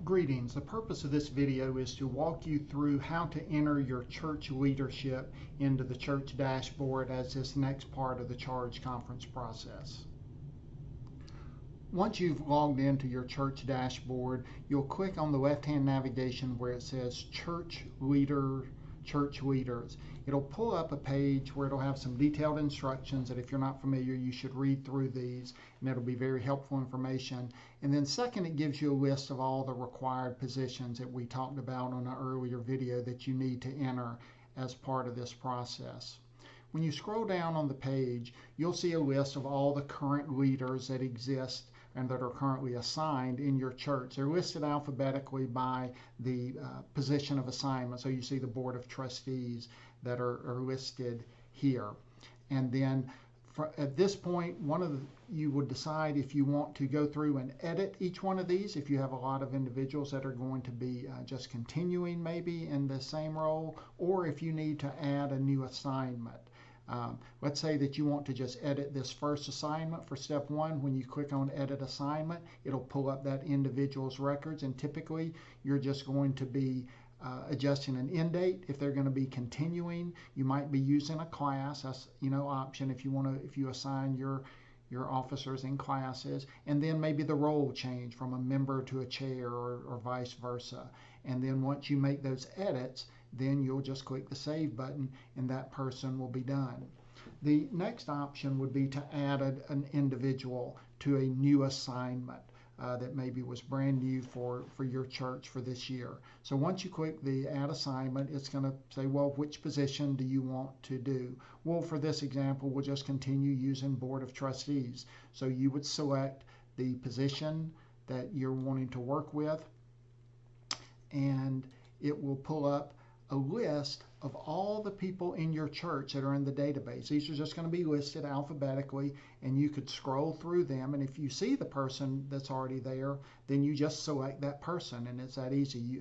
Greetings. The purpose of this video is to walk you through how to enter your church leadership into the church dashboard as this next part of the charge conference process. Once you've logged into your church dashboard, you'll click on the left-hand navigation where it says Church Leaders. It'll pull up a page where it'll have some detailed instructions that if you're not familiar, you should read through these, and it'll be very helpful information. And then second, it gives you a list of all the required positions that we talked about on an earlier video that you need to enter as part of this process. When you scroll down on the page, you'll see a list of all the current leaders that exist and that are currently assigned in your church. They're listed alphabetically by the position of assignment. So you see the Board of Trustees that are listed here. And then at this point, you would decide if you want to go through and edit each one of these, if you have a lot of individuals that are going to be just continuing maybe in the same role, or if you need to add a new assignment. Let's say that you want to just edit this first assignment for step one. When you click on edit assignment, it'll pull up that individual's records, and typically you're just going to be adjusting an end date. If they're going to be continuing, you might be using a class. That's option if you assign your officers in classes, and then maybe the role change from a member to a chair or vice versa. And then once you make those edits, then you'll just click the save button and that person will be done. The next option would be to add an individual to a new assignment that maybe was brand new for your church for this year. So once you click the add assignment, it's going to say, well, which position do you want to do? Well, for this example, we'll just continue using Board of Trustees. So you would select the position that you're wanting to work with, and it will pull up a list of all the people in your church that are in the database. These are just going to be listed alphabetically, and you could scroll through them, and if you see the person that's already there, then you just select that person, and it's that easy.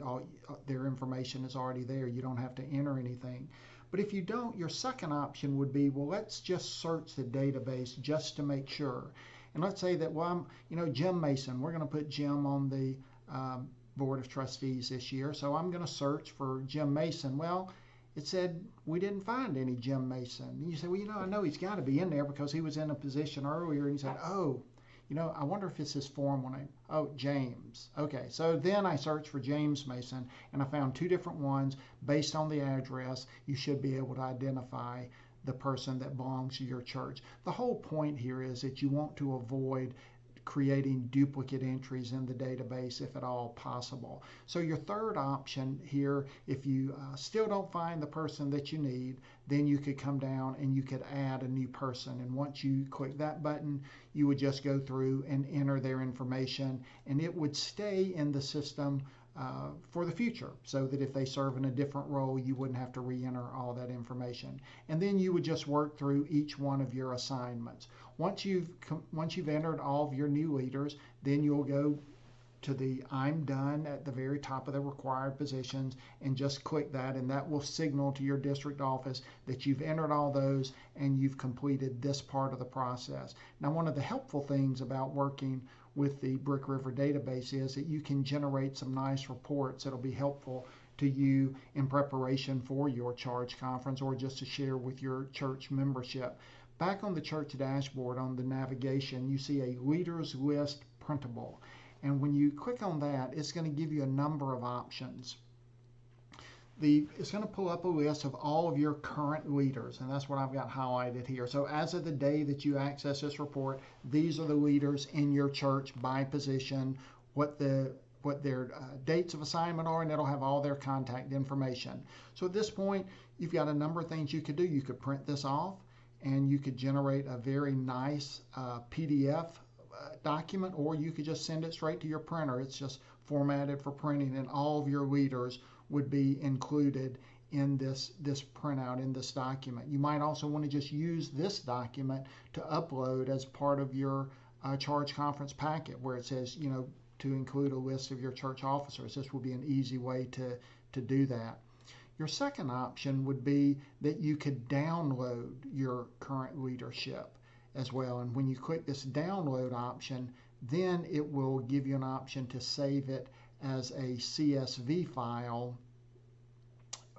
Their information is already there. You don't have to enter anything. But if you don't, your second option would be, well, let's just search the database just to make sure. And let's say that, well, Jim Mason, we're going to put Jim on the Board of Trustees this year, so I'm going to search for Jim Mason. Well, it said we didn't find any Jim Mason. And you say, well, I know he's got to be in there because he was in a position earlier. And you said, oh, I wonder if it's his formal name. Oh, James. Okay, so then I searched for James Mason, and I found two different ones. Based on the address, you should be able to identify the person that belongs to your church. The whole point here is that you want to avoid creating duplicate entries in the database if at all possible. So your third option here, if you still don't find the person that you need, then you could come down and you could add a new person. And once you click that button, you would just go through and enter their information, and it would stay in the system for the future, so that if they serve in a different role, you wouldn't have to re-enter all that information. And then you would just work through each one of your assignments. Once you've entered all of your new leaders, then you'll go to the I'm done at the very top of the required positions and just click that, and that will signal to your district office that you've entered all those and you've completed this part of the process. Now, one of the helpful things about working with the Brick River database is that you can generate some nice reports that'll be helpful to you in preparation for your charge conference or just to share with your church membership. Back on the church dashboard on the navigation, you see a leaders list printable. And when you click on that, it's going to give you a number of options. It's going to pull up a list of all of your current leaders, and that's what I've got highlighted here. So as of the day that you access this report, these are the leaders in your church by position, what their dates of assignment are, and it'll have all their contact information. So at this point, you've got a number of things you could do. You could print this off, and you could generate a very nice PDF document, or you could just send it straight to your printer. It's just formatted for printing, and all of your leaders would be included in this printout, in this document. You might also want to just use this document to upload as part of your charge conference packet, where it says, to include a list of your church officers. This would be an easy way to do that. Your second option would be that you could download your current leadership as well. And when you click this download option, then it will give you an option to save it as a CSV file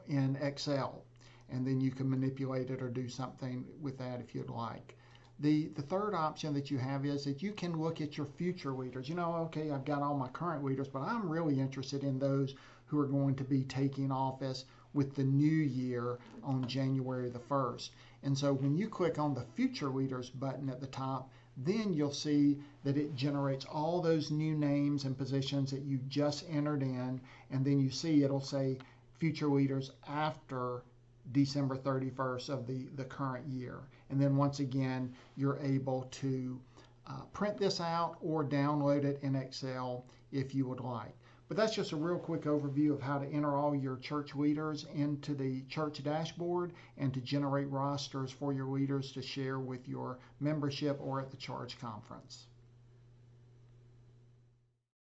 in Excel. And then you can manipulate it or do something with that if you'd like. The third option that you have is that you can look at your future leaders. You know, okay, I've got all my current leaders, but I'm really interested in those who are going to be taking office with the new year on January the 1st. And so when you click on the Future Leaders button at the top, then you'll see that it generates all those new names and positions that you just entered in, and then you see it'll say Future Leaders after December 31st of the current year. And then once again, you're able to print this out or download it in Excel if you would like. But that's just a real quick overview of how to enter all your church leaders into the church dashboard and to generate rosters for your leaders to share with your membership or at the Charge Conference.